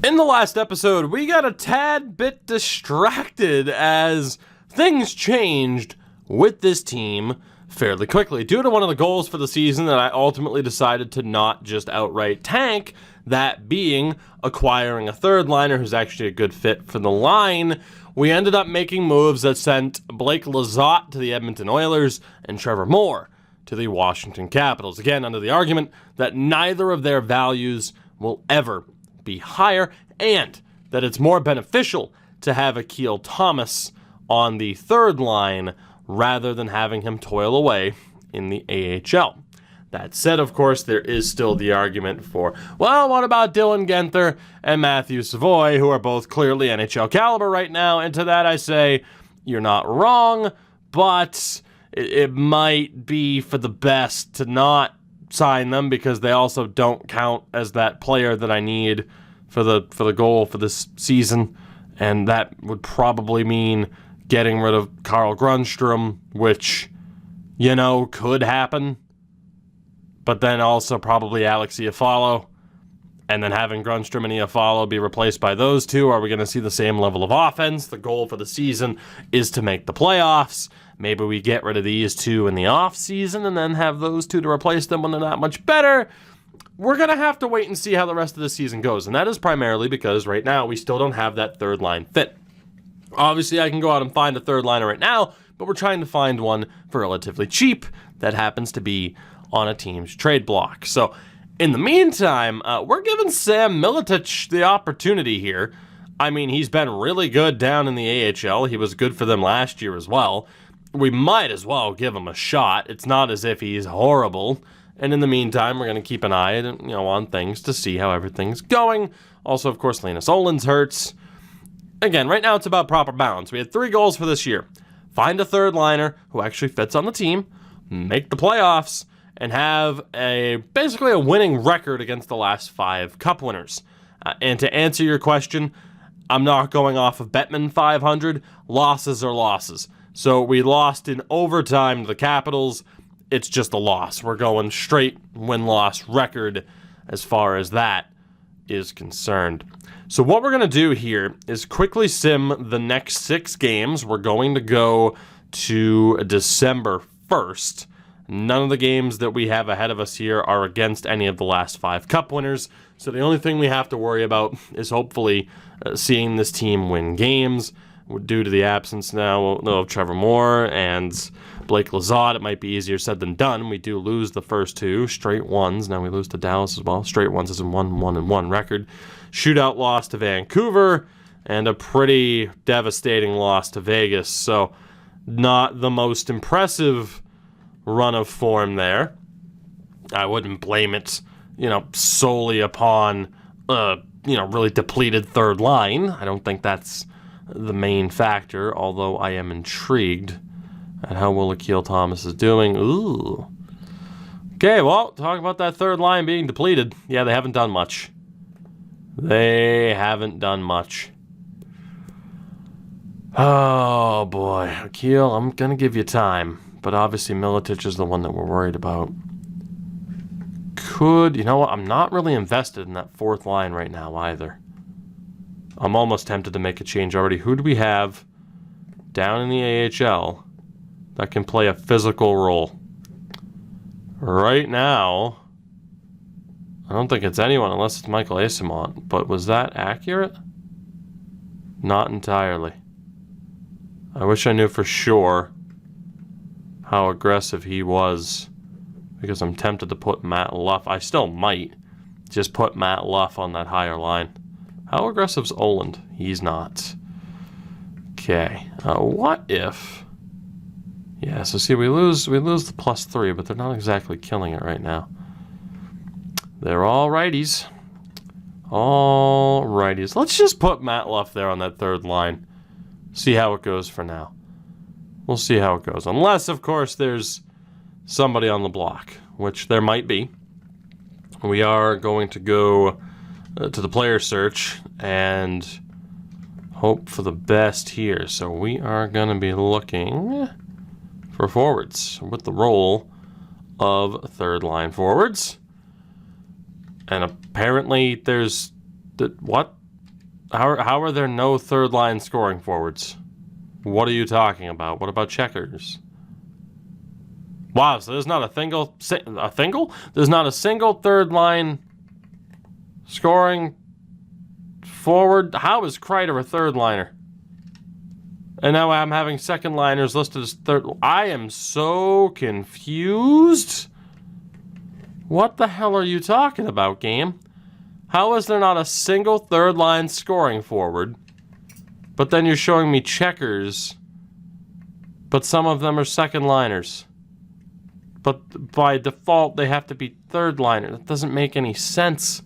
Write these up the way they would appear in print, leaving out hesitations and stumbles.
In the last episode, we got a tad bit distracted as things changed with this team fairly quickly. Due to one of the goals for the season that I ultimately decided to not just outright tank, that being acquiring a third liner who's actually a good fit for the line, we ended up making moves that sent Blake Lizotte to the Edmonton Oilers and Trevor Moore to the Washington Capitals. Again, under the argument that neither of their values will ever be higher, and that it's more beneficial to have Akil Thomas on the third line rather than having him toil away in the AHL. That said, of course, there is still the argument for, well, what about Dylan Guenther and Matthew Savoy, who are both clearly NHL caliber right now? And to that I say, you're not wrong, but it might be for the best to not sign them because they also don't count as that player that I need for the goal for this season, and that would probably mean getting rid of Carl Grundstrom, which, you know, could happen, but then also probably Alex Iafallo, and then having Grundstrom and Iafallo be replaced by those two. Are we going to see the same level of offense? The goal for the season is to make the playoffs. Maybe we get rid of these two in the off-season and then have those two to replace them when they're not much better. We're going to have to wait and see how the rest of the season goes, and that is primarily because right now we still don't have that third line fit. Obviously, I can go out and find a third liner right now, but we're trying to find one for relatively cheap that happens to be on a team's trade block. So, in the meantime, we're giving Sam Miletich the opportunity here. I mean, he's been really good down in the AHL. He was good for them last year as well. We might as well give him a shot. It's not as if he's horrible. And in the meantime, we're going to keep an eye, on things to see how everything's going. Also, of course, Linus Ohlins hurts. Again, right now it's about proper balance. We had 3 goals for this year. Find a third liner who actually fits on the team, make the playoffs, and have basically a winning record against the last 5 cup winners. And to answer your question, I'm not going off of Bettman 500. Losses are losses. So we lost in overtime to the Capitals. It's just a loss. We're going straight win-loss record as far as that is concerned. So what we're going to do here is quickly sim the next 6 games. We're going to go to December 1st. None of the games that we have ahead of us here are against any of the last 5 cup winners. So the only thing we have to worry about is hopefully seeing this team win games. Due to the absence now of Trevor Moore and Blake Lizotte, it might be easier said than done. We do lose the first 2 straight ones. Now we lose to Dallas as well. Straight ones is a 1-1-1 record. Shootout loss to Vancouver and a pretty devastating loss to Vegas. So not the most impressive run of form there. I wouldn't blame it, solely upon, really depleted third line. I don't think that's the main factor, although I am intrigued at how well Akil Thomas is doing. Ooh. Okay, well, talk about that third line being depleted. Yeah, they haven't done much. They haven't done much. Oh, boy. Akil, I'm going to give you time, but obviously Miletich is the one that we're worried about. I'm not really invested in that fourth line right now either. I'm almost tempted to make a change already. Who do we have down in the AHL that can play a physical role? Right now, I don't think it's anyone unless it's Michael Eyssimont. But was that accurate? Not entirely. I wish I knew for sure how aggressive he was, because I'm tempted to put Matt Luff. I still might just put Matt Luff on that higher line. How aggressive's Oland? He's not. Okay. What if... Yeah, so see, we lose the +3, but they're not exactly killing it right now. They're all righties. All righties. Let's just put Matt Luff there on that third line. See how it goes for now. We'll see how it goes. Unless, of course, there's somebody on the block, which there might be. We are going to go to the player search and hope for the best here. So we are going to be looking for forwards with the role of third line forwards. And apparently there's... What? How are there no third line scoring forwards? What are you talking about? What about checkers? Wow, so there's not a single? There's not a single third line scoring forward. How is Kreider a third liner? And now I'm having second liners listed as third. I am so confused. What the hell are you talking about, game? How is there not a single third line scoring forward? But then you're showing me checkers. But some of them are second liners. But by default, they have to be third liner. That doesn't make any sense.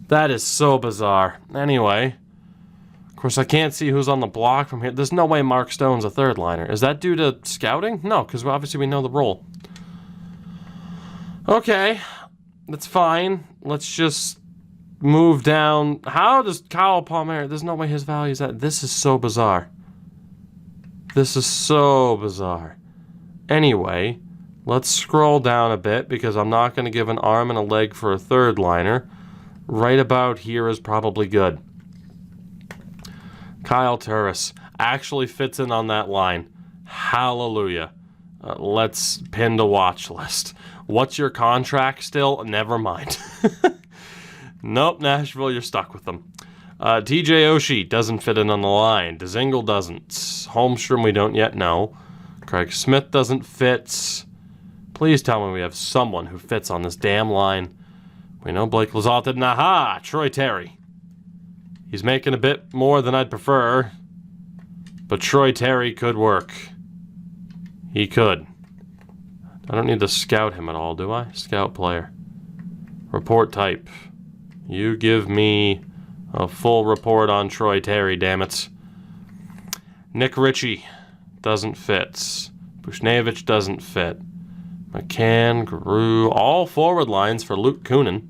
That is so bizarre. Anyway, of course, I can't see who's on the block from here. There's no way Mark Stone's a third liner. Is that due to scouting? No, because obviously we know the role. Okay, that's fine. Let's just move down. How does Kyle Palmieri? There's no way his value is that. This is so bizarre. This is so bizarre. Anyway, let's scroll down a bit because I'm not going to give an arm and a leg for a third liner. Right about here is probably good. Kyle Turris actually fits in on that line. Hallelujah. Let's pin to watch list. What's your contract still? Never mind. Nope, Nashville, you're stuck with them. TJ Oshie doesn't fit in on the line. Dzingel doesn't. Holmstrom, we don't yet know. Craig Smith doesn't fit. Please tell me we have someone who fits on this damn line. We know Blake Lizotte didn't. Aha! Troy Terry. He's making a bit more than I'd prefer. But Troy Terry could work. He could. I don't need to scout him at all, do I? Scout player. Report type. You give me a full report on Troy Terry, damn it. Nick Ritchie doesn't fit. Bushnevich doesn't fit. McCann, Giroux, all forward lines for Luke Kunin.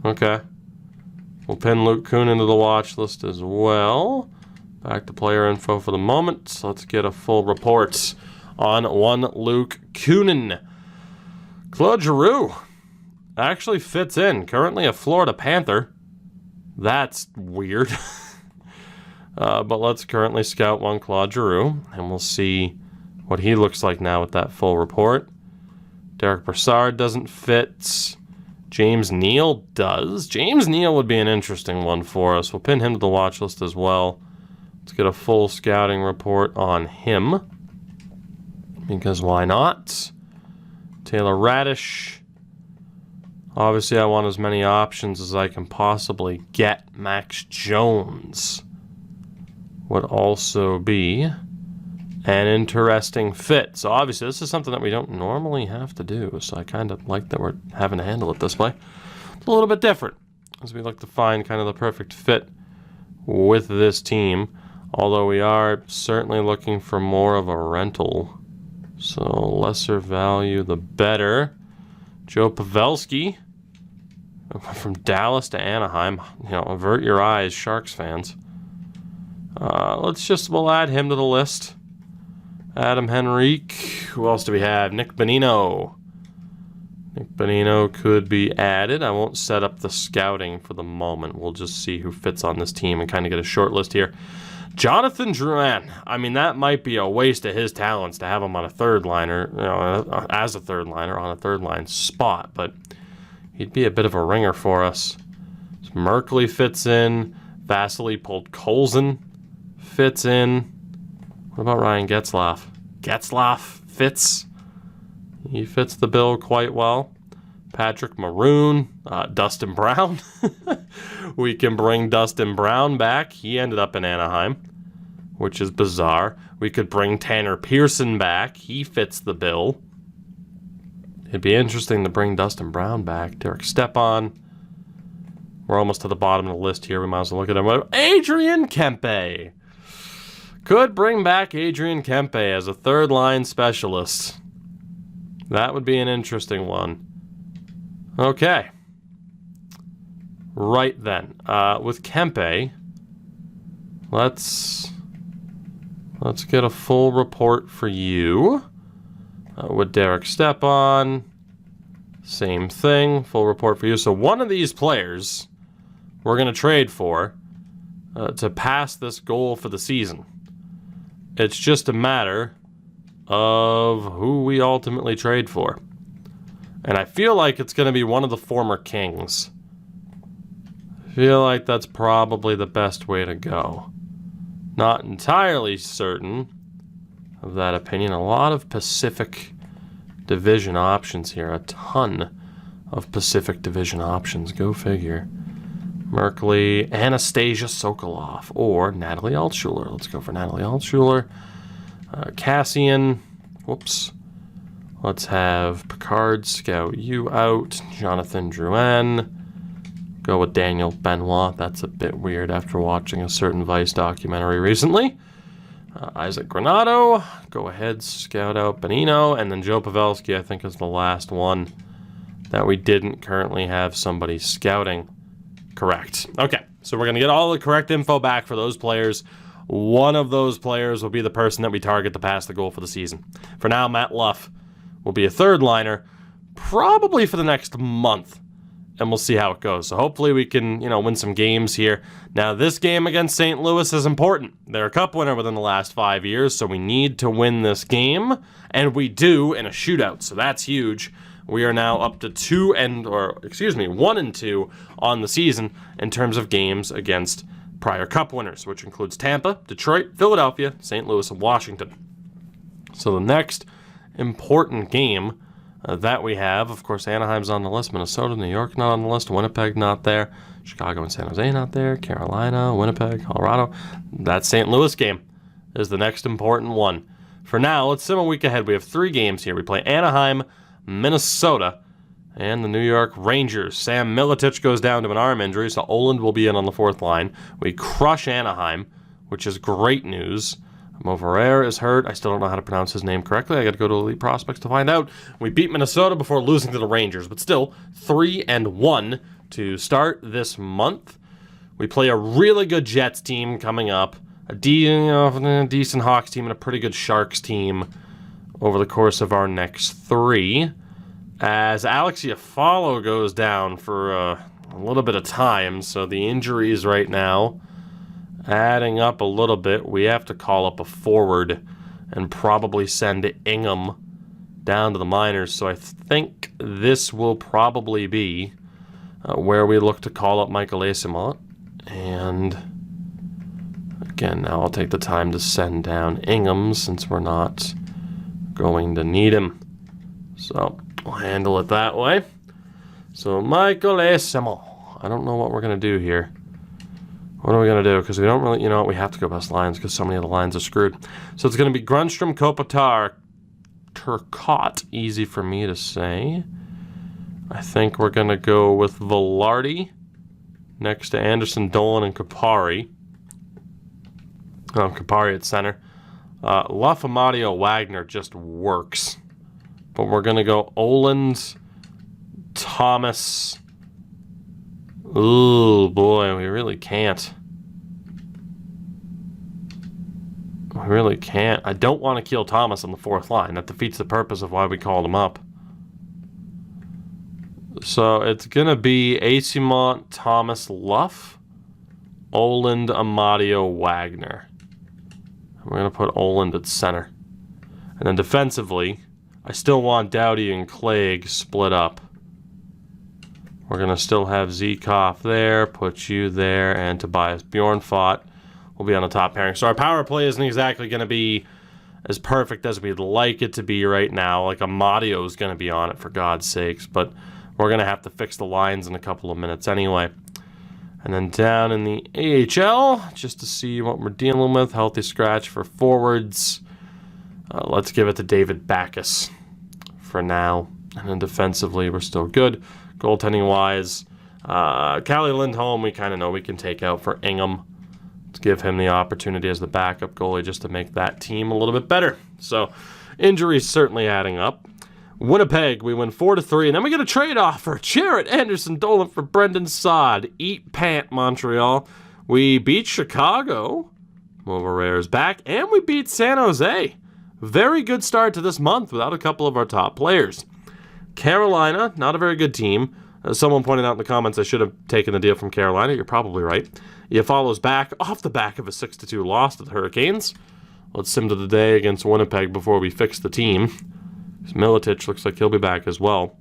Okay. We'll pin Luke Kunin to the watch list as well. Back to player info for the moment. So let's get a full report on one Luke Kunin. Claude Giroux actually fits in. Currently a Florida Panther. That's weird. But let's currently scout one Claude Giroux, and we'll see what he looks like now with that full report. Derek Brassard doesn't fit. James Neal does. James Neal would be an interesting one for us. We'll pin him to the watch list as well. Let's get a full scouting report on him. Because why not? Taylor Radish. Obviously, I want as many options as I can possibly get. Max Jones would also be an interesting fit. So obviously this is something that we don't normally have to do. So I kind of like that we're having to handle it this way. It's a little bit different as we look to find kind of the perfect fit with this team. Although we are certainly looking for more of a rental. So lesser value, the better. Joe Pavelski from Dallas to Anaheim. You know, avert your eyes, Sharks fans. We'll add him to the list. Adam Henrique. Who else do we have? Nick Bonino. Nick Bonino could be added. I won't set up the scouting for the moment. We'll just see who fits on this team and kind of get a short list here. Jonathan Drouin. I mean, that might be a waste of his talents to have him on a third liner, you know, as a third liner on a third line spot, but he'd be a bit of a ringer for us. So Merkley fits in. Vasily Podkolzin fits in. What about Ryan Getzlaf? Getzlaf fits. He fits the bill quite well. Patrick Maroon, Dustin Brown. We can bring Dustin Brown back. He ended up in Anaheim, which is bizarre. We could bring Tanner Pearson back. He fits the bill. It'd be interesting to bring Dustin Brown back. Derek Stepan. We're almost to the bottom of the list here. We might as well look at him. Adrian Kempe. Could bring back Adrian Kempe as a third-line specialist. That would be an interesting one. Okay. Right then. With Kempe, let's get a full report for you. With Derek Stepan, same thing. Full report for you. So one of these players we're going to trade for to pass this goal for the season. It's just a matter of who we ultimately trade for. And I feel like it's going to be one of the former Kings. I feel like that's probably the best way to go. Not entirely certain of that opinion. A lot of Pacific Division options here. A ton of Pacific Division options. Go figure. Merkley, Anastasia Sokolov, or Natalie Altshuler. Let's go for Natalie Altshuler. Cassian. Whoops. Let's have Picard scout you out. Jonathan Drouin. Go with Daniel Benoit. That's a bit weird after watching a certain Vice documentary recently. Isaac Granato. Go ahead, scout out Benino. And then Joe Pavelski, I think, is the last one that we didn't currently have somebody scouting. Correct. Okay, so we're going to get all the correct info back for those players. One of those players will be the person that we target to pass the goal for the season. For now, Matt Luff will be a third liner, probably for the next month, and we'll see how it goes. So hopefully we can, win some games here. Now, this game against St. Louis is important. They're a cup winner within the last 5 years, so we need to win this game, and we do in a shootout, so that's huge. We are now up to 1 and 2 on the season in terms of games against prior cup winners, which includes Tampa, Detroit, Philadelphia, St. Louis, and Washington. So the next important game that we have, of course, Anaheim's on the list, Minnesota, New York not on the list, Winnipeg not there, Chicago and San Jose not there, Carolina, Winnipeg, Colorado. That St. Louis game is the next important one. For now, let's sim a week ahead. We have 3 games here. We play Anaheim, Minnesota, and the New York Rangers. Sam Miletich goes down to an arm injury, so Oland will be in on the 4th line. We crush Anaheim, which is great news. Moverare is hurt. I still don't know how to pronounce his name correctly. I got to go to Elite Prospects to find out. We beat Minnesota before losing to the Rangers, but still 3-1 to start this month. We play a really good Jets team coming up, a decent Hawks team, and a pretty good Sharks team over the course of our next 3. As Alex Iafallo goes down for a little bit of time, so the injuries right now adding up a little bit. We have to call up a forward and probably send Ingham down to the minors. So I think this will probably be where we look to call up Michael Eyssimont. And again, now I'll take the time to send down Ingham since we're not going to need him. So we'll handle it that way. So Michael Eyssimont. I don't know what we're going to do here. What are we going to do? Because we don't really, we have to go best lines because so many of the lines are screwed. So it's going to be Grundstrom, Kopitar, Turcotte. Easy for me to say. I think we're going to go with Velarde next to Anderson, Dolan, and Kupari. Kupari at center. Lafamadio Wagner just works. But we're going to go Oland, Thomas. Oh boy, we really can't. We really can't. I don't want to kill Thomas on the 4th line. That defeats the purpose of why we called him up. So it's going to be Eyssimont, Thomas, Luff, Oland, Amadio, Wagner. We're going to put Oland at center. And then defensively, I still want Doughty and Clegg split up. We're going to still have Zekov there, put you there, and Tobias Bjornfot will be on the top pairing. So our power play isn't exactly going to be as perfect as we'd like it to be right now. Like Amadio is going to be on it, for God's sakes. But we're going to have to fix the lines in a couple of minutes anyway. And then down in the AHL, just to see what we're dealing with. Healthy scratch for forwards. Let's give it to David Backes for now. And then defensively, we're still good. Goaltending-wise, Callie Lindholm, we kind of know we can take out for Ingham. Let's give him the opportunity as the backup goalie just to make that team a little bit better. So, injuries certainly adding up. Winnipeg, we win 4-3, and then we get a trade offer. Jarrett Anderson Dolan for Brendan Saad. Eat pant, Montreal. We beat Chicago. Moverare is back, and we beat San Jose. Very good start to this month without a couple of our top players. Carolina, not a very good team. Someone pointed out in the comments I should have taken the deal from Carolina. You're probably right. Iafalo's back off the back of a 6-2 loss to the Hurricanes. Let's sim to the day against Winnipeg before we fix the team. Miletich looks like he'll be back as well.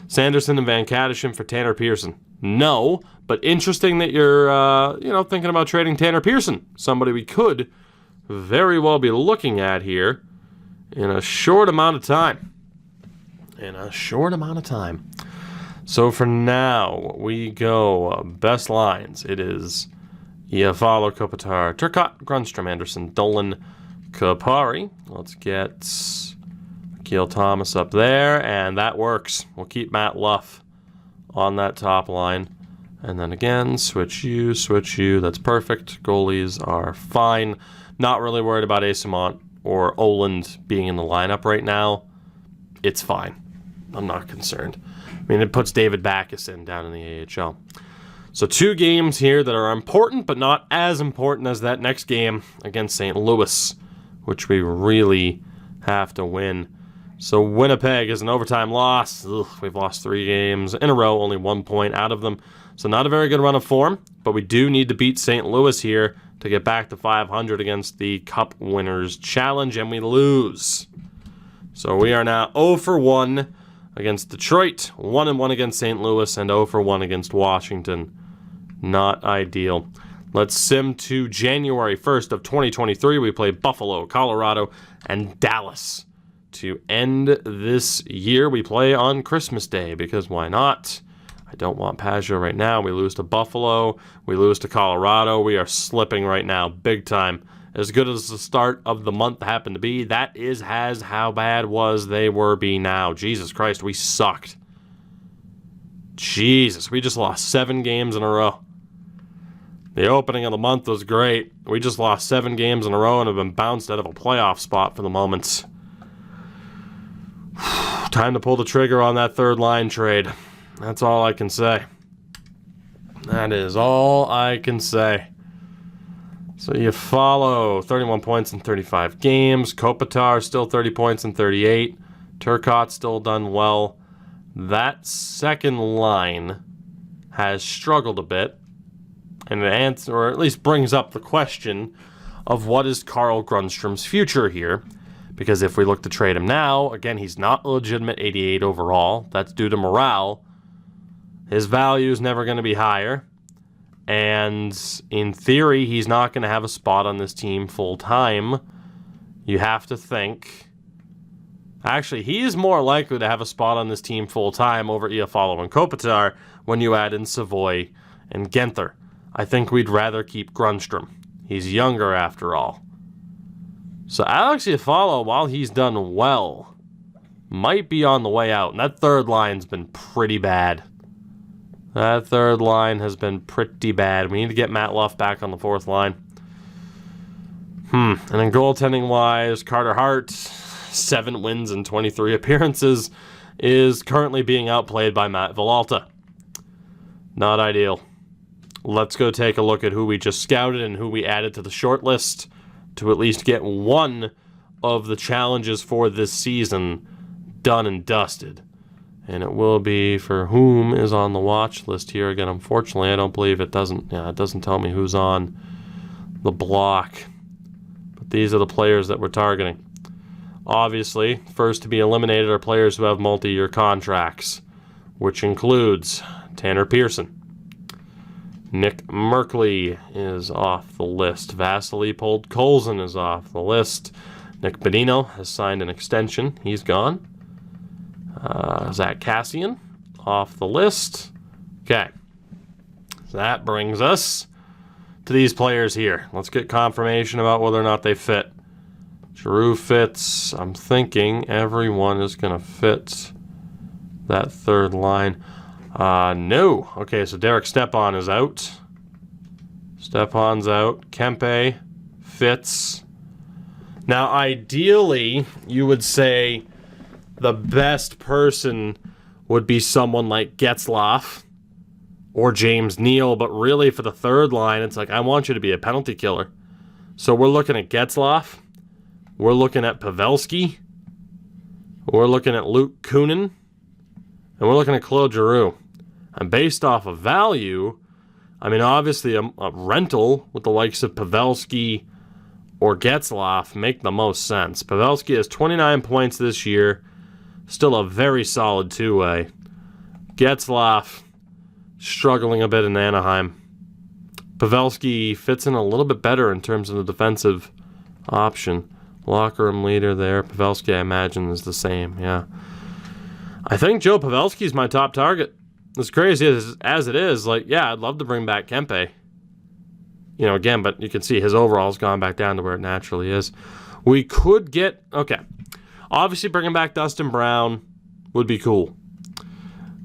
Sanderson and Van Kadishin for Tanner Pearson. No, but interesting that you're thinking about trading Tanner Pearson. Somebody we could very well be looking at here in a short amount of time. So for now, we go best lines. It is Iafalo, Kopitar, Turcotte, Grundstrom, Anderson, Dolan, Kupari. Let's get Akil Thomas up there, and that works. We'll keep Matt Luff on that top line. And then again, switch you. That's perfect. Goalies are fine. Not really worried about Esamont or Oland being in the lineup right now. It's fine. I'm not concerned. I mean, it puts David Backes in down in the AHL. So 2 games here that are important, but not as important as that next game against St. Louis, which we really have to win. So Winnipeg is an overtime loss. We've lost 3 games in a row, only 1 point out of them. So not a very good run of form, but we do need to beat St. Louis here to get back to 500 against the Cup Winners Challenge, and we lose. So we are now 0-1 against Detroit, 1-1 against St. Louis, and 0-1 against Washington. Not ideal. Let's sim to January 1st of 2023. We play Buffalo, Colorado, and Dallas. To end this year, we play on Christmas Day, because why not? I don't want Pageau right now. We lose to Buffalo. We lose to Colorado. We are slipping right now, big time. As good as the start of the month happened to be, that is how bad was they were be now. Jesus Christ, we sucked. Jesus, we just lost 7 games in a row. The opening of the month was great. We just lost 7 games in a row and have been bounced out of a playoff spot for the moment. Time to pull the trigger on that third line trade. That's all I can say. That is all I can say. So you follow 31 points in 35 games. Kopitar still 30 points in 38. Turcotte still done well. That second line has struggled a bit. And it answers, or at least brings up the question of what is Carl Grundstrom's future here. Because if we look to trade him now, again, he's not a legitimate 88 overall. That's due to morale. His value is never going to be higher. And in theory, he's not going to have a spot on this team full time. You have to think. Actually, he is more likely to have a spot on this team full time over Iafalo and Kopitar when you add in Savoy and Genther. I think we'd rather keep Grundstrom. He's younger after all. So Alex Iafalo, while he's done well, might be on the way out. And that third line's been pretty bad. That third line has been pretty bad. We need to get Matt Luff back on the fourth line. And then goaltending-wise, Carter Hart, 7 wins and 23 appearances, is currently being outplayed by Matt Villalta. Not ideal. Let's go take a look at who we just scouted and who we added to the short list to at least get one of the challenges for this season done and dusted. And it will be for whom is on the watch list here. Again, unfortunately, I don't believe it doesn't tell me who's on the block. But these are the players that we're targeting. Obviously, first to be eliminated are players who have multi-year contracts, which includes Tanner Pearson. Nick Merkley is off the list. Vasily Podkolzin is off the list. Nick Bonino has signed an extension. He's gone. Zach Cassian off the list. Okay. So that brings us to these players here. Let's get confirmation about whether or not they fit. Giroux fits. I'm thinking everyone is going to fit that third line. No. Okay, so Derek Stepan is out. Stepan's out. Kempe fits. Now, ideally, you would say the best person would be someone like Getzlaf or James Neal, but really for the third line, it's like, I want you to be a penalty killer. So we're looking at Getzlaf. We're looking at Pavelski. We're looking at Luke Kunin. And we're looking at Claude Giroux. And based off of value, I mean, obviously a rental with the likes of Pavelski or Getzlaf make the most sense. Pavelski has 29 points this year. Still a very solid two-way. Getzlaf struggling a bit in Anaheim. Pavelski fits in a little bit better in terms of the defensive option. Locker room leader there. Pavelski, I imagine, is the same. Yeah. I think Joe Pavelski is my top target. As crazy as it is, like, yeah, I'd love to bring back Kempe. You know, again, but you can see his overall's gone back down to where it naturally is. We could get, okay, obviously bringing back Dustin Brown would be cool.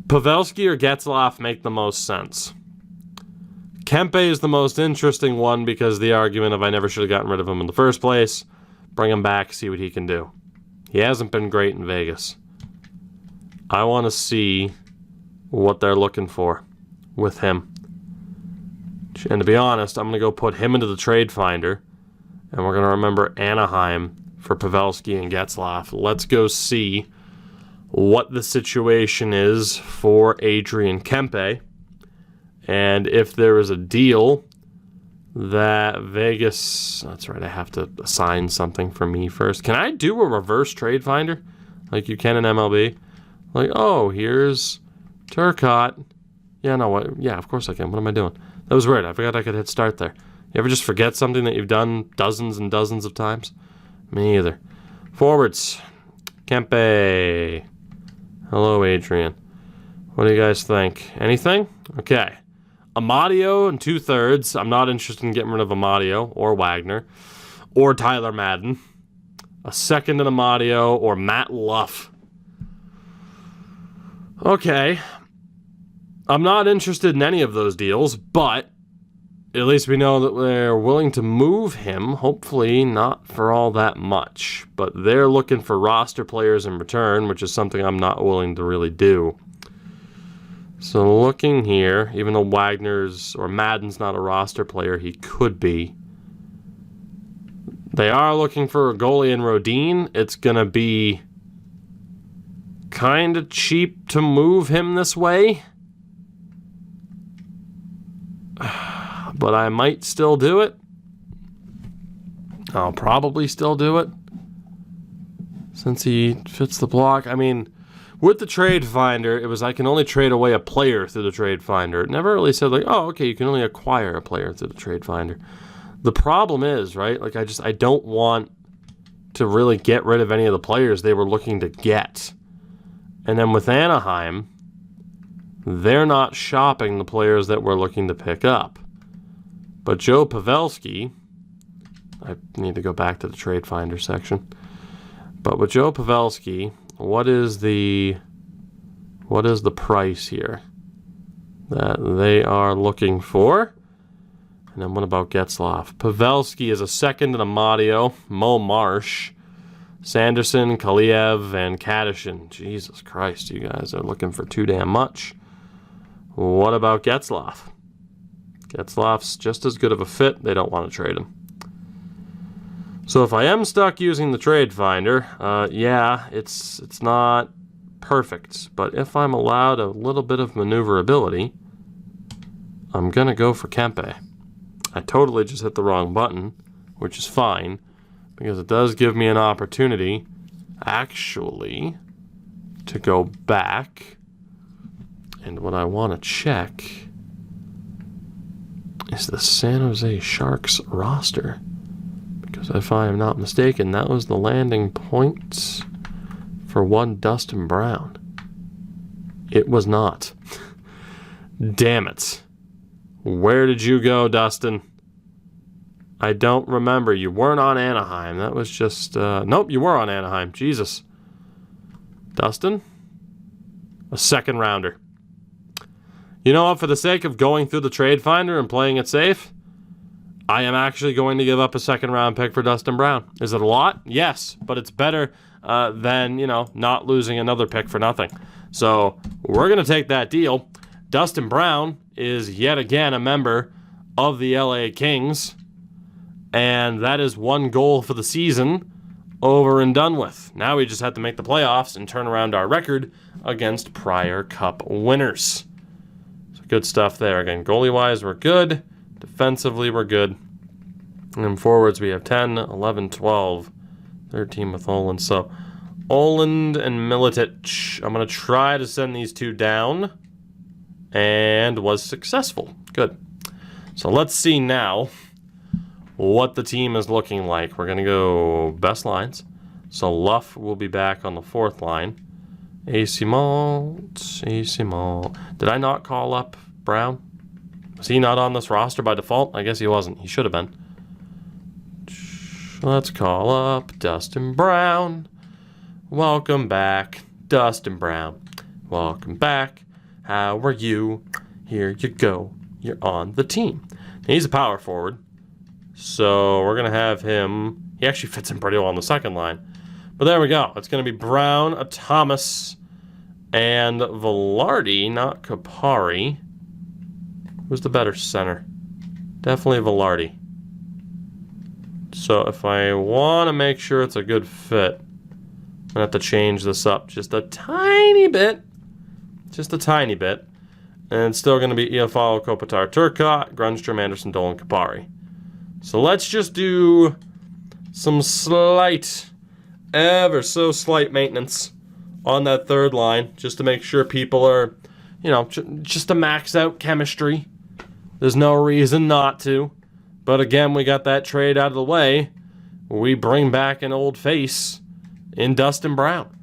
Pavelski or Getzlaf make the most sense. Kempe is the most interesting one because the argument of I never should have gotten rid of him in the first place. Bring him back, see what he can do. He hasn't been great in Vegas. I want to see what they're looking for with him. And to be honest, I'm going to go put him into the trade finder. And we're going to remember Anaheim for Pavelski and Getzlaf. Let's go see what the situation is for Adrian Kempe. And if there is a deal that Vegas... That's right, I have to assign something for me first. Can I do a reverse trade finder like you can in MLB? Like, oh, here's Turcotte. Yeah, no, what? Yeah, of course I can. What am I doing? That was weird. I forgot I could hit start there. You ever just forget something that you've done dozens and dozens of times? Me either. Forwards. Kempe. Hello, Adrian. What do you guys think? Anything? Okay. Amadio and 2/3. I'm not interested in getting rid of Amadio or Wagner or Tyler Madden. A second in Amadio or Matt Luff. Okay. I'm not interested in any of those deals, but at least we know that they're willing to move him. Hopefully not for all that much, but they're looking for roster players in return, which is something I'm not willing to really do. So looking here, even though Wagner's or Madden's not a roster player, he could be. They are looking for a goalie in Rodin. It's going to be kind of cheap to move him this way. But I might still do it. I'll probably still do it. Since he fits the block. I mean, with the trade finder, it was I can only trade away a player through the trade finder. It never really said like, oh, okay, you can only acquire a player through the trade finder. The problem is, right, like I don't want to really get rid of any of the players they were looking to get. And then with Anaheim, they're not shopping the players that we're looking to pick up. But Joe Pavelski, I need to go back to the trade finder section. But with Joe Pavelski, what is the price here that they are looking for? And then what about Getzlaf? Pavelski is a second in Amadio, Mo Marsh, Sanderson, Kaliev, and Kadashin. Jesus Christ, you guys are looking for too damn much. What about Getzlaf? Getzlaf's just as good of a fit. They don't want to trade him. So if I am stuck using the trade finder, yeah, it's not perfect. But if I'm allowed a little bit of maneuverability, I'm going to go for Kempe. I totally just hit the wrong button, which is fine, because it does give me an opportunity, actually, to go back. And what I want to check is the San Jose Sharks roster. Because if I am not mistaken, that was the landing point for one Dustin Brown. It was not. Damn it. Where did you go, Dustin? I don't remember. You weren't on Anaheim. That was just... nope, you were on Anaheim. Jesus. Dustin? A second rounder. You know what? For the sake of going through the trade finder and playing it safe, I am actually going to give up a second round pick for Dustin Brown. Is it a lot? Yes, but it's better than, not losing another pick for nothing. So we're going to take that deal. Dustin Brown is yet again a member of the LA Kings, and that is one goal for the season over and done with. Now we just have to make the playoffs and turn around our record against prior Cup winners. Good stuff there. Again, goalie-wise, we're good. Defensively, we're good. And then forwards, we have 10, 11, 12, 13 with Oland. So Oland and Miletic. I'm going to try to send these two down. And was successful. Good. So let's see now what the team is looking like. We're going to go best lines. So Luff will be back on the fourth line. AC Malt. Did I not call up Brown? Was he not on this roster by default? I guess he wasn't. He should have been. Let's call up Dustin Brown. Welcome back, Dustin Brown. Welcome back. How are you? Here you go. You're on the team. He's a power forward. So we're going to have him. He actually fits in pretty well on the second line. But there we go. It's going to be Brown, Thomas, and Velarde, not Kapari. Who's the better center? Definitely Velarde. So if I want to make sure it's a good fit, I'm going to have to change this up just a tiny bit. Just a tiny bit. And it's still going to be Iafallo, Kopitar, Turcotte, Grundstrom, Anderson, Dolan, Kapari. So let's just do some slight, ever so slight maintenance on that third line, just to make sure people are, you know, just to max out chemistry. There's no reason not to. But again, we got that trade out of the way. We bring back an old face in Dustin Brown.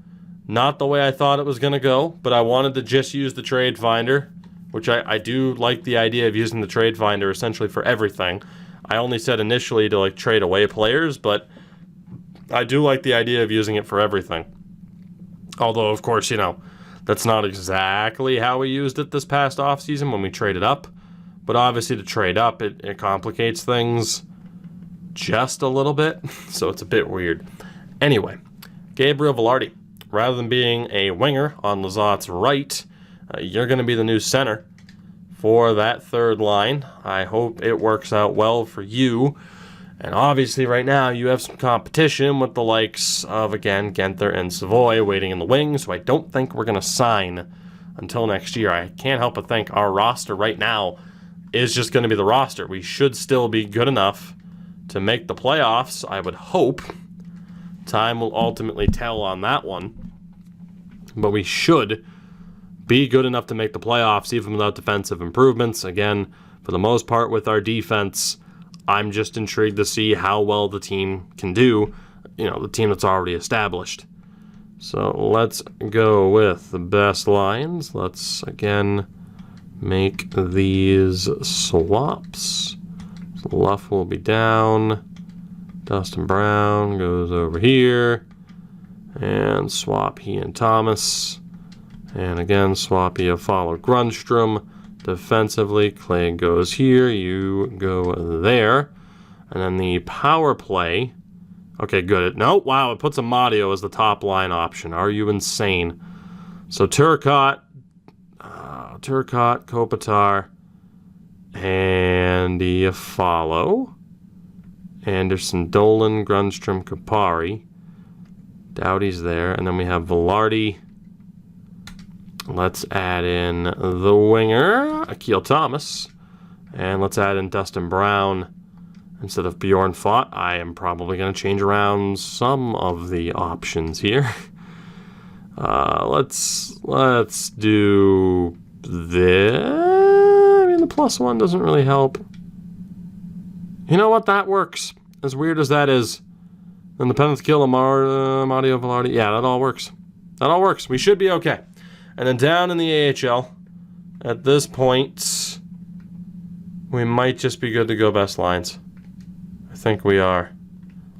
Not the way I thought it was going to go, but I wanted to just use the trade finder, which I do like the idea of using the trade finder essentially for everything. I only said initially to like trade away players, but I do like the idea of using it for everything. Although, of course, you know, that's not exactly how we used it this past offseason when we traded up. But obviously to trade up, it complicates things just a little bit, so it's a bit weird. Anyway, Gabriel Velarde. Rather than being a winger on Lizott's right, you're going to be the new center for that third line. I hope it works out well for you. And obviously right now you have some competition with the likes of, again, Genther and Savoy waiting in the wings, who I don't think we're going to sign until next year. I can't help but think our roster right now is just going to be the roster. We should still be good enough to make the playoffs, I would hope. Time will ultimately tell on that one. But we should be good enough to make the playoffs even without defensive improvements. Again, for the most part with our defense, I'm just intrigued to see how well the team can do, you know, the team that's already established. So let's go with the best lines. Let's, again, make these swaps. So Luff will be down. Dustin Brown goes over here. And swap he and Thomas. And again, swap Iafallo Grundstrom. Defensively, Clay goes here. You go there. And then the power play. Okay, good. No, wow, it puts Amadio as the top line option. Are you insane? So Turcotte, Kopitar, and Iafallo. Anderson, Dolan, Grundstrom, Kapari. Doughty's there. And then we have Velarde. Let's add in the winger, Akil Thomas. And let's add in Dustin Brown instead of Bjorn Fott. I am probably going to change around some of the options here. Let's do this. I mean, the +1 doesn't really help. You know what? That works. As weird as that is. Then the penalty kill, Amadio Velarde. Yeah, that all works. That all works. We should be okay. And then down in the AHL, at this point, we might just be good to go best lines. I think we are.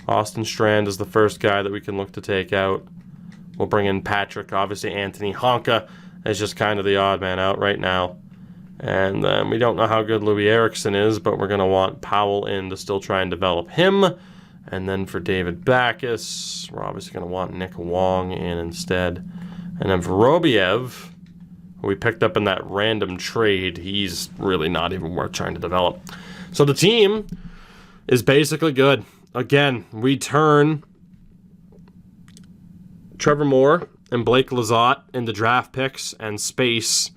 Austin Strand is the first guy that we can look to take out. We'll bring in Patrick. Obviously, Anthony Honka is just kind of the odd man out right now. And then we don't know how good Louis Eriksson is, but we're going to want Powell in to still try and develop him. And then for David Backes, we're obviously going to want Nick Wong in instead. And then Vorobiev, who we picked up in that random trade, he's really not even worth trying to develop. So the team is basically good. Again, we turn Trevor Moore and Blake Lizotte into draft picks and space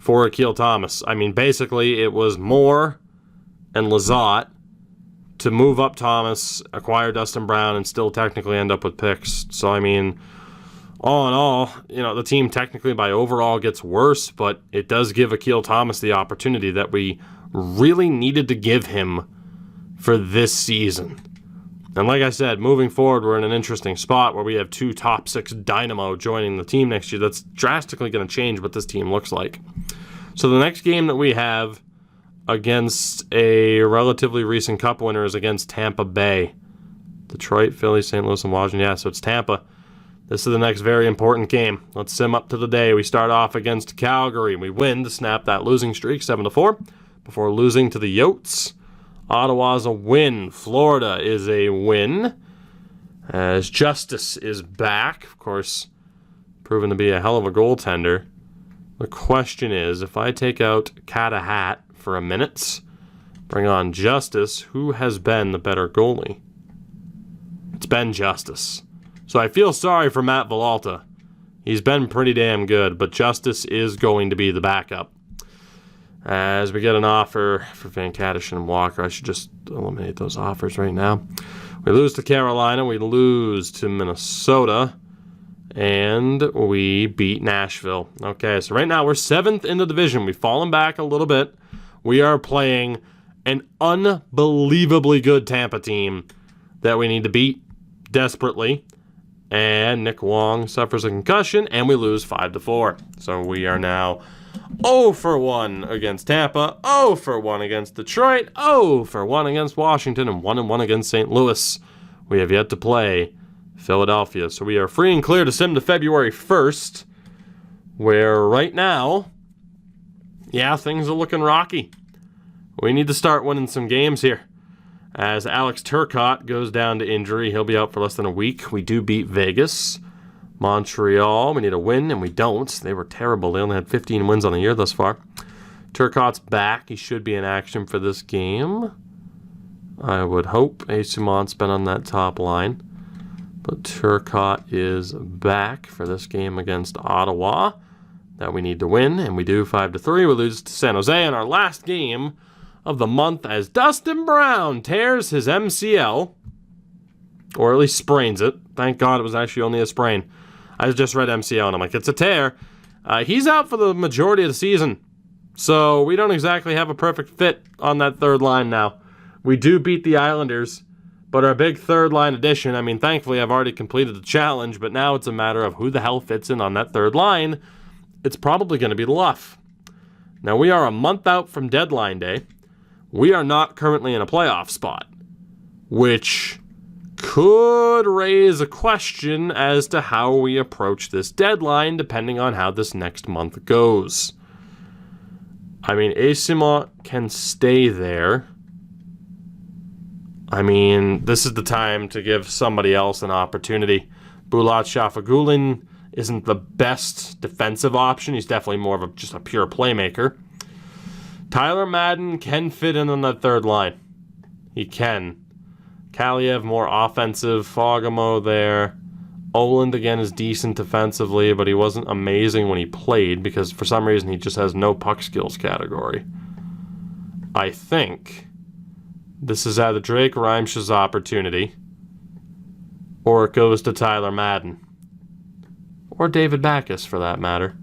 for Akil Thomas. I mean, basically, it was Moore and Lizotte to move up Thomas, acquire Dustin Brown, and still technically end up with picks. So, I mean, all in all, the team technically by overall gets worse, but it does give Akil Thomas the opportunity that we really needed to give him for this season. And like I said, moving forward, we're in an interesting spot where we have 2 top 6 dynamo joining the team next year. That's drastically going to change what this team looks like. So the next game that we have against a relatively recent Cup winner is against Tampa Bay. Detroit, Philly, St. Louis, and Washington. Yeah, so it's Tampa. This is the next very important game. Let's sim up to the day. We start off against Calgary. We win to snap that losing streak, 7-4, before losing to the Yotes. Ottawa's a win. Florida is a win. As Justice is back. Of course, proven to be a hell of a goaltender. The question is, if I take out Hat for a minute, bring on Justice, who has been the better goalie? It's been Justice. So I feel sorry for Matt Villalta. He's been pretty damn good, but Justice is going to be the backup. As we get an offer for Van Kaddish and Walker, I should just eliminate those offers right now. We lose to Carolina, we lose to Minnesota, and we beat Nashville. Okay, so right now we're 7th in the division. We've fallen back a little bit. We are playing an unbelievably good Tampa team that we need to beat desperately. And Nick Wong suffers a concussion, and we lose 5-4. So we are now 0-1 against Tampa, 0-1 against Detroit, 0-1 against Washington, and 1-1 against St. Louis. We have yet to play Philadelphia. So we are free and clear to sim to February 1st, where right now, yeah, things are looking rocky. We need to start winning some games here. As Alex Turcotte goes down to injury, he'll be out for less than a week. We do beat Vegas. Montreal, we need a win, and we don't. They were terrible. They only had 15 wins on the year thus far. Turcotte's back. He should be in action for this game. I would hope. Asumont's been on that top line. But Turcotte is back for this game against Ottawa that we need to win, and we do 5-3. We lose to San Jose in our last game of the month as Dustin Brown tears his MCL, or at least sprains it. Thank God it was actually only a sprain. I just read MCL and I'm like, it's a tear. He's out for the majority of the season, so we don't exactly have a perfect fit on that third line now. We do beat the Islanders, but our big third line addition, I mean, thankfully I've already completed the challenge, but now it's a matter of who the hell fits in on that third line. It's probably going to be Luff. Now we are a month out from deadline day. We are not currently in a playoff spot, which could raise a question as to how we approach this deadline, depending on how this next month goes. I mean, Asimont can stay there. I mean, this is the time to give somebody else an opportunity. Bulat Shafagulin isn't the best defensive option. He's definitely more of just a pure playmaker. Tyler Madden can fit in on that third line. He can. Kaliev more offensive. Fogamo there. Oland again is decent defensively, but he wasn't amazing when he played because for some reason he just has no puck skills category. I think this is either Drake Reimsch's opportunity or it goes to Tyler Madden. Or David Backes for that matter.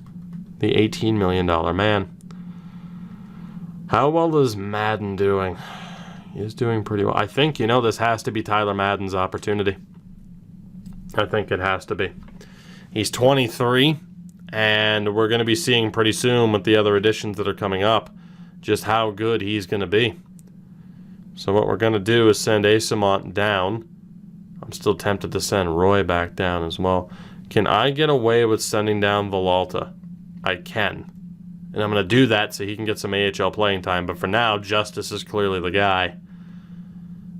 The $18 million man. How well is Madden doing? He's doing pretty well. I think, this has to be Tyler Madden's opportunity. I think it has to be. He's 23, and we're going to be seeing pretty soon with the other additions that are coming up just how good he's going to be. So what we're going to do is send Asimont down. I'm still tempted to send Roy back down as well. Can I get away with sending down Villalta? I can. And I'm going to do that so he can get some AHL playing time. But for now, Justice is clearly the guy.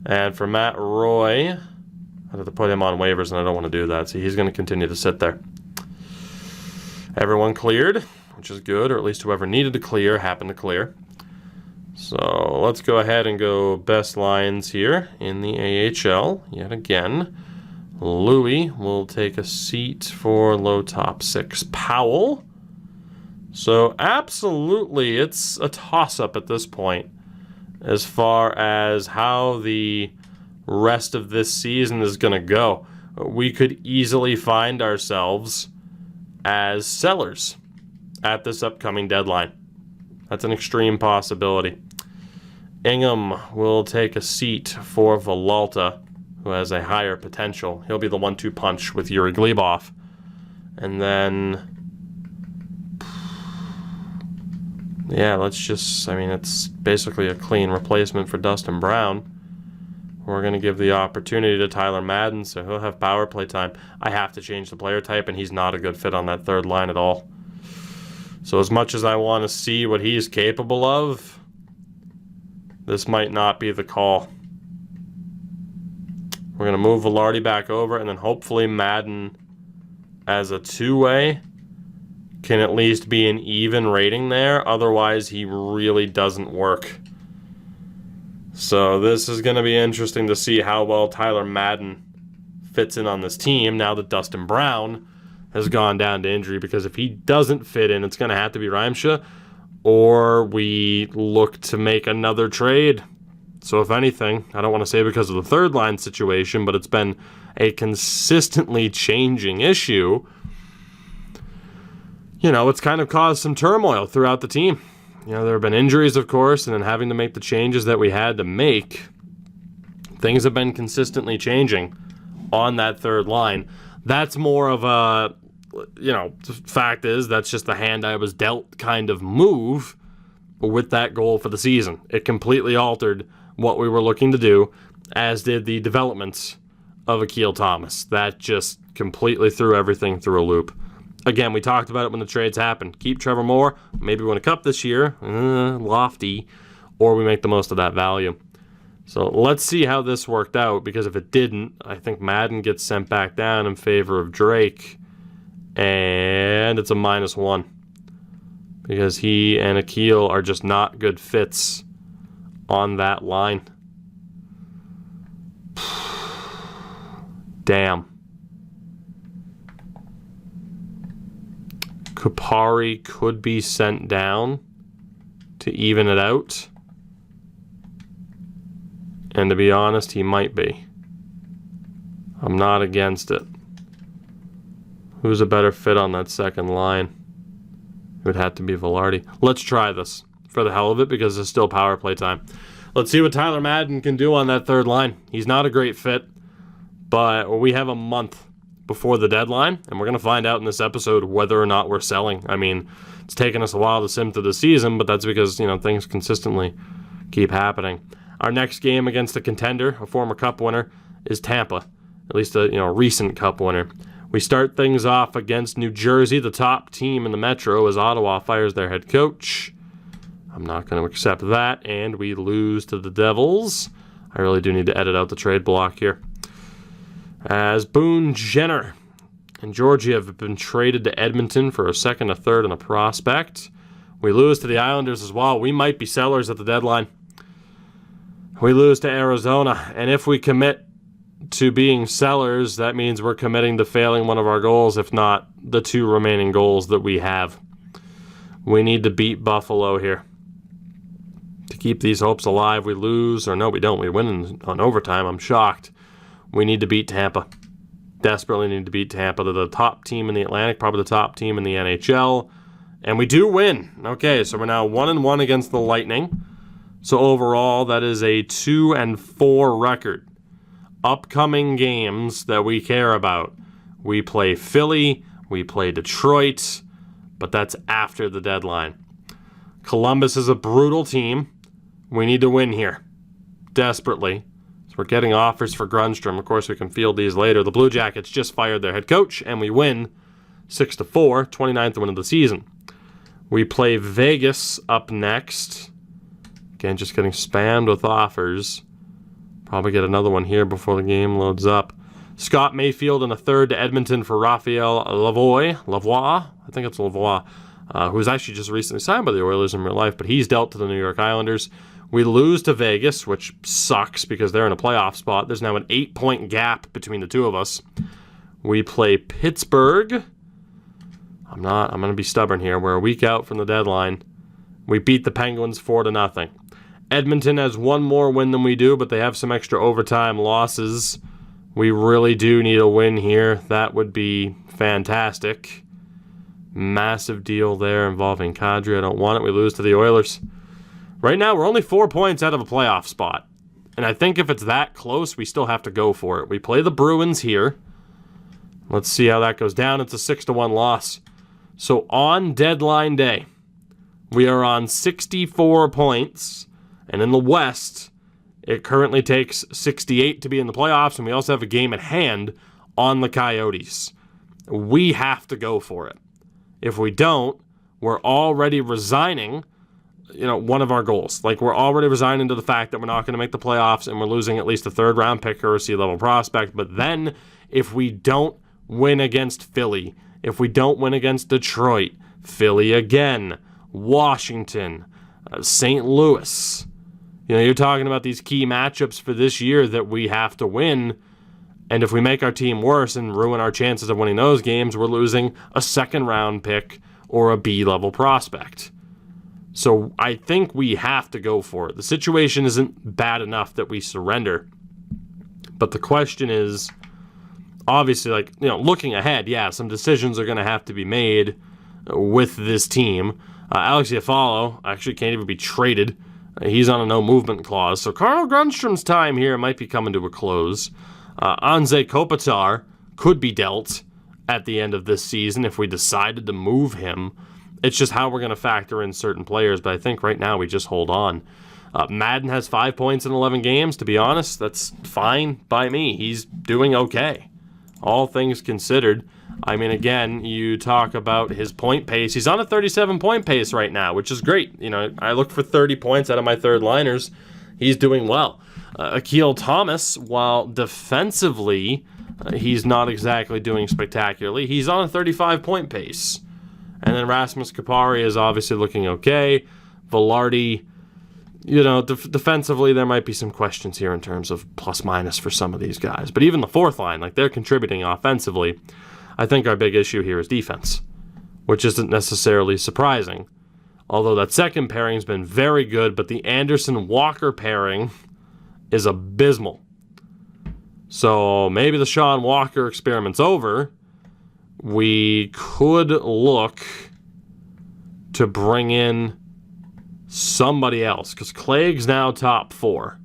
And for Matt Roy, I have to put him on waivers, and I don't want to do that. So he's going to continue to sit there. Everyone cleared, which is good. Or at least whoever needed to clear happened to clear. So let's go ahead and go best lines here in the AHL. Yet again, Louis will take a seat for low top 6 Powell. So absolutely, it's a toss-up at this point as far as how the rest of this season is going to go. We could easily find ourselves as sellers at this upcoming deadline. That's an extreme possibility. Ingham will take a seat for Velarde, who has a higher potential. He'll be the 1-2 punch with Yuri Glebov. And then, yeah, it's basically a clean replacement for Dustin Brown. We're going to give the opportunity to Tyler Madden, so he'll have power play time. I have to change the player type, and he's not a good fit on that third line at all. So as much as I want to see what he's capable of, this might not be the call. We're going to move Velarde back over, and then hopefully Madden as a two-way can at least be an even rating there. Otherwise, he really doesn't work. So this is going to be interesting to see how well Tyler Madden fits in on this team now that Dustin Brown has gone down to injury, because if he doesn't fit in, it's going to have to be Reimsha, or we look to make another trade. So if anything, I don't want to say because of the third line situation, but it's been a consistently changing issue. It's kind of caused some turmoil throughout the team. There have been injuries, of course, and then having to make the changes that we had to make. Things have been consistently changing on that third line. That's more of a, the fact is, that's just the hand I was dealt kind of move with that goal for the season. It completely altered what we were looking to do, as did the developments of Akil Thomas. That just completely threw everything through a loop. Again, we talked about it when the trades happened. Keep Trevor Moore. Maybe we win a cup this year. Lofty. Or we make the most of that value. So let's see how this worked out, because if it didn't, I think Madden gets sent back down in favor of Drake. And it's a -1. Because he and Akil are just not good fits on that line. Damn. Kupari could be sent down to even it out. And to be honest, he might be. I'm not against it. Who's a better fit on that second line? It would have to be Velarde. Let's try this for the hell of it, because there's still power play time. Let's see what Tyler Madden can do on that third line. He's not a great fit, but we have a month before the deadline, and we're going to find out in this episode whether or not we're selling. I mean, it's taken us a while to sim through the season, but that's because, things consistently keep happening. Our next game against a contender, a former cup winner, is Tampa. At least a recent cup winner. We start things off against New Jersey, the top team in the Metro, as Ottawa fires their head coach. I'm not going to accept that, and we lose to the Devils. I really do need to edit out the trade block here. As Boone Jenner and Georgia have been traded to Edmonton for a second, a third, and a prospect. We lose to the Islanders as well. We might be sellers at the deadline. We lose to Arizona, and if we commit to being sellers, that means we're committing to failing one of our goals, if not the two remaining goals that we have. We need to beat Buffalo here to keep these hopes alive. We lose, or no, we don't. We win on overtime. I'm shocked. We need to beat Tampa. Desperately need to beat Tampa. They're the top team in the Atlantic, probably the top team in the NHL. And we do win. Okay, so we're now 1-1 against the Lightning. So overall, that is a 2-4 record. Upcoming games that we care about. We play Philly, we play Detroit, but that's after the deadline. Columbus is a brutal team. We need to win here. Desperately. So we're getting offers for Grundstrom. Of course, we can field these later. The Blue Jackets just fired their head coach, and we win 6-4, 29th win of the season. We play Vegas up next. Again, just getting spammed with offers. Probably get another one here before the game loads up. Scott Mayfield and a third to Edmonton for Raphael Lavoie. I think it's Lavoie. Who's actually just recently signed by the Oilers in real life, but he's dealt to the New York Islanders. We lose to Vegas, which sucks because they're in a playoff spot. There's now an 8-point gap between the two of us. We play Pittsburgh. I'm going to be stubborn here. We're a week out from the deadline. We beat the Penguins 4-0. Edmonton has one more win than we do, but they have some extra overtime losses. We really do need a win here. That would be fantastic. Massive deal there involving Kadri. I don't want it. We lose to the Oilers. Right now, we're only 4 points out of a playoff spot. And I think if it's that close, we still have to go for it. We play the Bruins here. Let's see how that goes down. It's a 6-1 loss. So on deadline day, we are on 64 points. And in the West, it currently takes 68 to be in the playoffs. And we also have a game at hand on the Coyotes. We have to go for it. If we don't, we're already resigning, one of our goals. Like, we're already resigning to the fact that we're not going to make the playoffs and we're losing at least a third-round pick or a C-level prospect. But then, if we don't win against Philly, if we don't win against Detroit, Philly again, Washington, St. Louis, you're talking about these key matchups for this year that we have to win. And if we make our team worse and ruin our chances of winning those games, we're losing a second-round pick or a B-level prospect. So I think we have to go for it. The situation isn't bad enough that we surrender. But the question is, obviously, looking ahead, some decisions are going to have to be made with this team. Alex Iafallo actually can't even be traded. He's on a no-movement clause. So Carl Grundstrom's time here might be coming to a close. Anze Kopitar could be dealt at the end of this season if we decided to move him. It's just how we're going to factor in certain players, but I think right now we just hold on. Madden has 5 points in 11 games. To be honest, that's fine by me. He's doing okay, all things considered. I mean, again, you talk about his point pace. He's on a 37-point pace right now, which is great. I look for 30 points out of my third liners. He's doing well. Akil Thomas, while defensively he's not exactly doing spectacularly, he's on a 35-point pace. And then Rasmus Kupari is obviously looking okay. Velarde, defensively there might be some questions here in terms of plus-minus for some of these guys. But even the fourth line, they're contributing offensively. I think our big issue here is defense, which isn't necessarily surprising. Although that second pairing's been very good, but the Anderson-Walker pairing is abysmal. So maybe the Sean Walker experiment's over. We could look to bring in somebody else, because Clague's now top 4.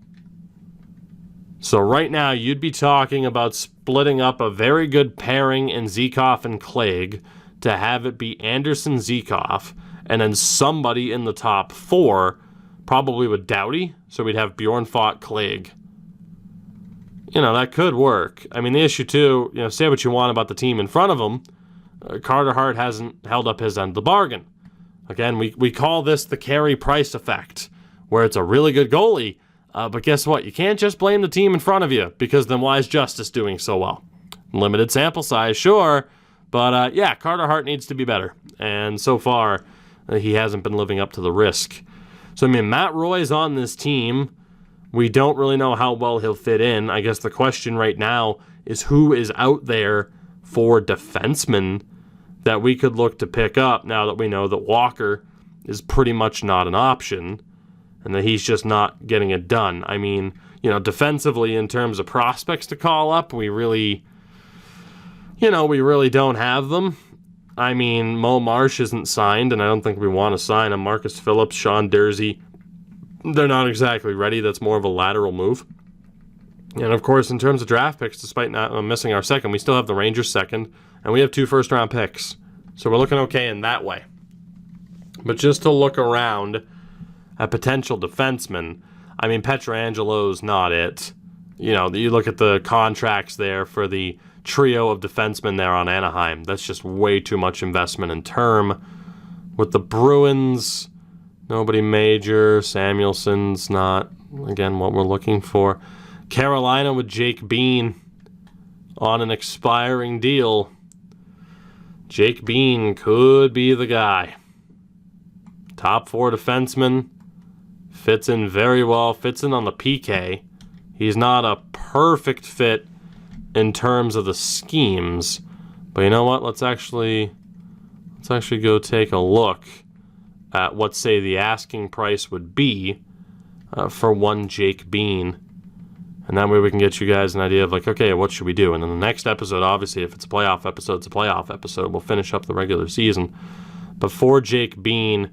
So right now, you'd be talking about splitting up a very good pairing in Zykov and Clague to have it be Anderson-Zykov, and then somebody in the top 4, probably with Doughty, so we'd have Bjornfot, Clague. That could work. I mean, the issue too, say what you want about the team in front of him, Carter Hart hasn't held up his end of the bargain. Again, we call this the Carey Price effect, where it's a really good goalie, but guess what? You can't just blame the team in front of you, because then why is Justice doing so well? Limited sample size, sure, but Carter Hart needs to be better, and so far, he hasn't been living up to the risk. So, Matt Roy's on this team. We don't really know how well he'll fit in. I guess the question right now is who is out there for defensemen that we could look to pick up now that we know that Walker is pretty much not an option and that he's just not getting it done. I mean, defensively in terms of prospects to call up, we really don't have them. I mean, Mo Marsh isn't signed, and I don't think we want to sign him. Marcus Phillips, Sean Dursey, they're not exactly ready. That's more of a lateral move. And, of course, in terms of draft picks, despite not missing our second, we still have the Rangers second, and we have 2 first-round picks. So we're looking okay in that way. But just to look around at potential defensemen, I mean, Petrangelo's not it. You look at the contracts there for the trio of defensemen there on Anaheim. That's just way too much investment in term. With the Bruins, nobody major. Samuelson's not, again, what we're looking for. Carolina with Jake Bean on an expiring deal. Jake Bean could be the guy. Top 4 defenseman. Fits in very well. Fits in on the PK. He's not a perfect fit in terms of the schemes. But you know what? Let's Let's actually go take a look at what, say, the asking price would be for one Jake Bean. And that way we can get you guys an idea of, like, okay, what should we do? And in the next episode, obviously, if it's a playoff episode, it's a playoff episode. We'll finish up the regular season. But for Jake Bean,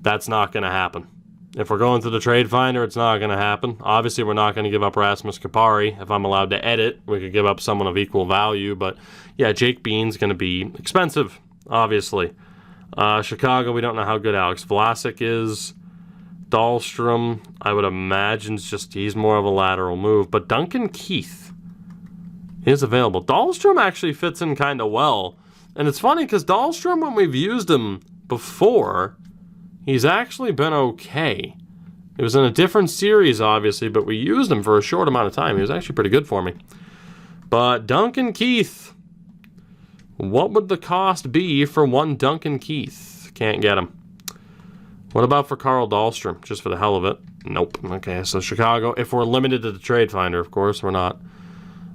that's not going to happen. If we're going to the trade finder, it's not going to happen. Obviously, we're not going to give up Rasmus Kupari. If I'm allowed to edit, we could give up someone of equal value. But, yeah, Jake Bean's going to be expensive, obviously. Chicago, we don't know how good Alex Vlasic is. Dahlstrom, I would imagine he's more of a lateral move. But Duncan Keith is available. Dahlstrom actually fits in kind of well. And it's funny because Dahlstrom, when we've used him before, he's actually been okay. It was in a different series, obviously, but we used him for a short amount of time. He was actually pretty good for me. But Duncan Keith, what would the cost be for one Duncan Keith? Can't get him. What about for Carl Dahlstrom, just for the hell of it? Nope. Okay, so Chicago, if we're limited to the trade finder, of course, we're not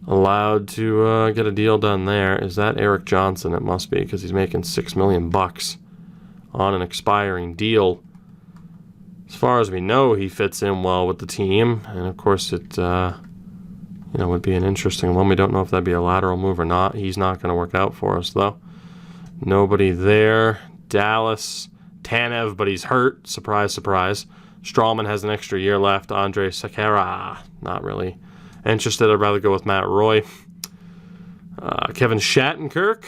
allowed to get a deal done there. Is that Eric Johnson? It must be, because he's making $6 million on an expiring deal. As far as we know, he fits in well with the team, and of course it would be an interesting one. We don't know if that'd be a lateral move or not. He's not going to work out for us, though. Nobody there. Dallas, Tanev, but he's hurt. Surprise, surprise. Strawman has an extra year left. Andre Sekera, not really interested. I'd rather go with Matt Roy. Kevin Shattenkirk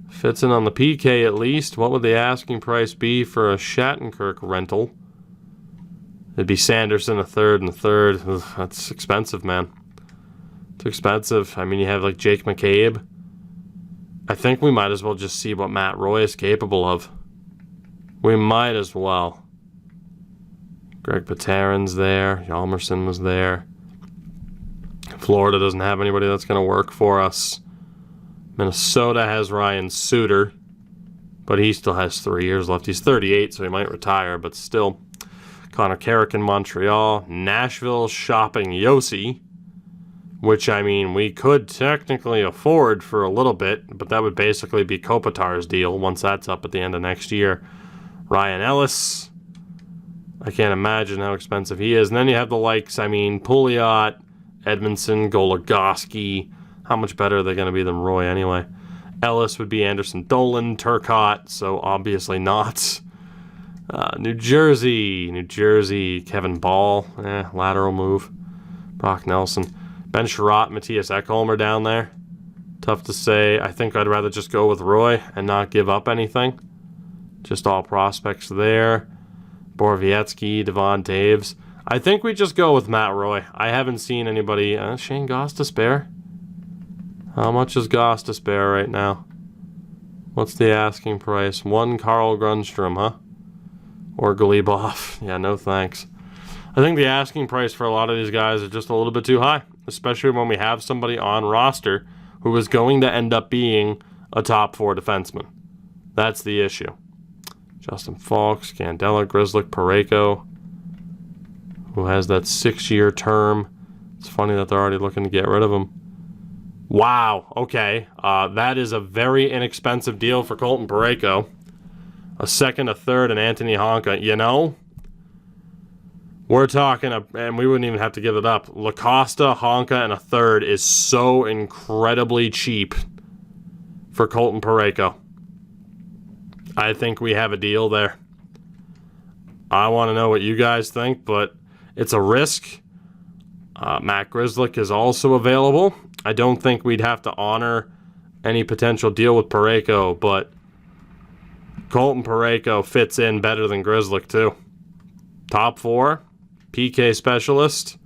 fits in on the PK at least. What would the asking price be for a Shattenkirk rental? It'd be Sanderson, a third and a third. Ugh, that's expensive, man. It's expensive. I mean, you have like Jake McCabe. I think we might as well just see what Matt Roy is capable of. We might as well. Greg Patarin's there. Hjalmarsson was there. Florida doesn't have anybody that's going to work for us. Minnesota has Ryan Suter, but he still has 3 years left. He's 38, so he might retire, but still. Connor Carrick in Montreal. Nashville shopping Yossi, which, I mean, we could technically afford for a little bit, but that would basically be Kopitar's deal once that's up at the end of next year. Ryan Ellis. I can't imagine how expensive he is. And then you have the likes, I mean, Pouliot, Edmondson, Goligoski. How much better are they going to be than Roy anyway? Ellis would be Anderson Dolan, Turcotte, so obviously not. New Jersey, Kevin Ball, lateral move. Brock Nelson. Ben Sherratt, Matthias Ekholm are down there. Tough to say. I think I'd rather just go with Roy and not give up anything. Just all prospects there. Borowiecki, Devon Taves. I think we just go with Matt Roy. I haven't seen anybody. Shane Goss to spare. How much is Goss to spare right now? What's the asking price? One Carl Grundstrom, huh? Or Glebov. Yeah, no thanks. I think the asking price for a lot of these guys is just a little bit too high, especially when we have somebody on roster who is going to end up being a top 4 defenseman. That's the issue. Justin Falk, Scandella, Grzelcyk, Parayko, who has that 6-year term. It's funny that they're already looking to get rid of him. Wow, okay. That is a very inexpensive deal for Colton Parayko. A second, a third, and Anthony Honka. You know, we're talking, and we wouldn't even have to give it up. LaCosta, Honka, and a third is so incredibly cheap for Colton Parayko. I think we have a deal there. I want to know what you guys think, but it's a risk. Matt Grzelcyk is also available. I don't think we'd have to honor any potential deal with Parayko, but Colton Parayko fits in better than Grzelcyk too. Top 4, PK specialist.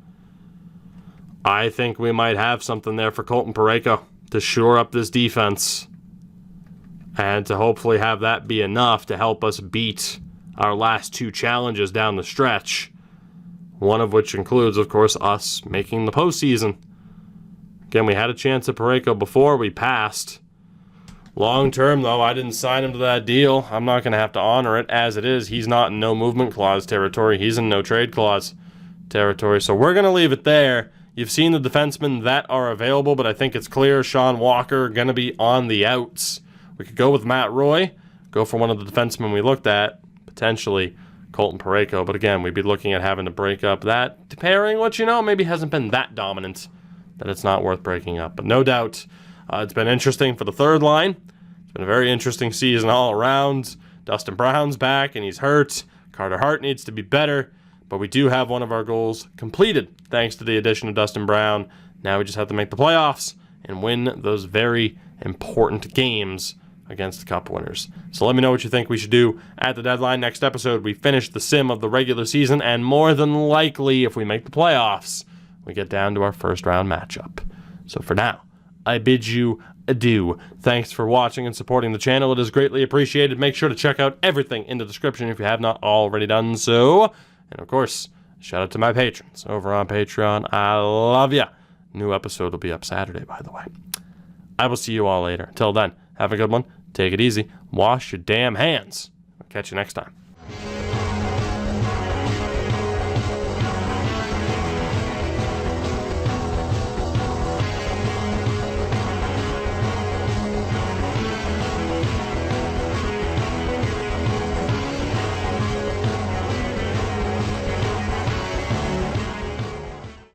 I think we might have something there for Colton Parayko to shore up this defense and to hopefully have that be enough to help us beat our last 2 challenges down the stretch. One of which includes, of course, us making the postseason. Again, we had a chance at Parayko before. We passed. Long term, though, I didn't sign him to that deal. I'm not going to have to honor it as it is. He's not in no movement clause territory. He's in no trade clause territory. So we're going to leave it there. You've seen the defensemen that are available, but I think it's clear Sean Walker going to be on the outs We could go with Matt Roy, go for one of the defensemen we looked at, potentially Colton Parayko. But again, we'd be looking at having to break up that pairing, which, maybe hasn't been that dominant that it's not worth breaking up. But no doubt, it's been interesting for the third line. It's been a very interesting season all around. Dustin Brown's back, and he's hurt. Carter Hart needs to be better. But we do have one of our goals completed thanks to the addition of Dustin Brown. Now we just have to make the playoffs and win those very important games against the Cup winners. So let me know what you think we should do at the deadline. Next episode, we finish the sim of the regular season, and more than likely, if we make the playoffs, we get down to our first round matchup. So for now, I bid you adieu. Thanks for watching and supporting the channel. It is greatly appreciated. Make sure to check out everything in the description if you have not already done so. And of course, shout out to my patrons over on Patreon. I love ya. New episode will be up Saturday, by the way. I will see you all later. Until then, have a good one. Take it easy. Wash your damn hands. I'll catch you next time.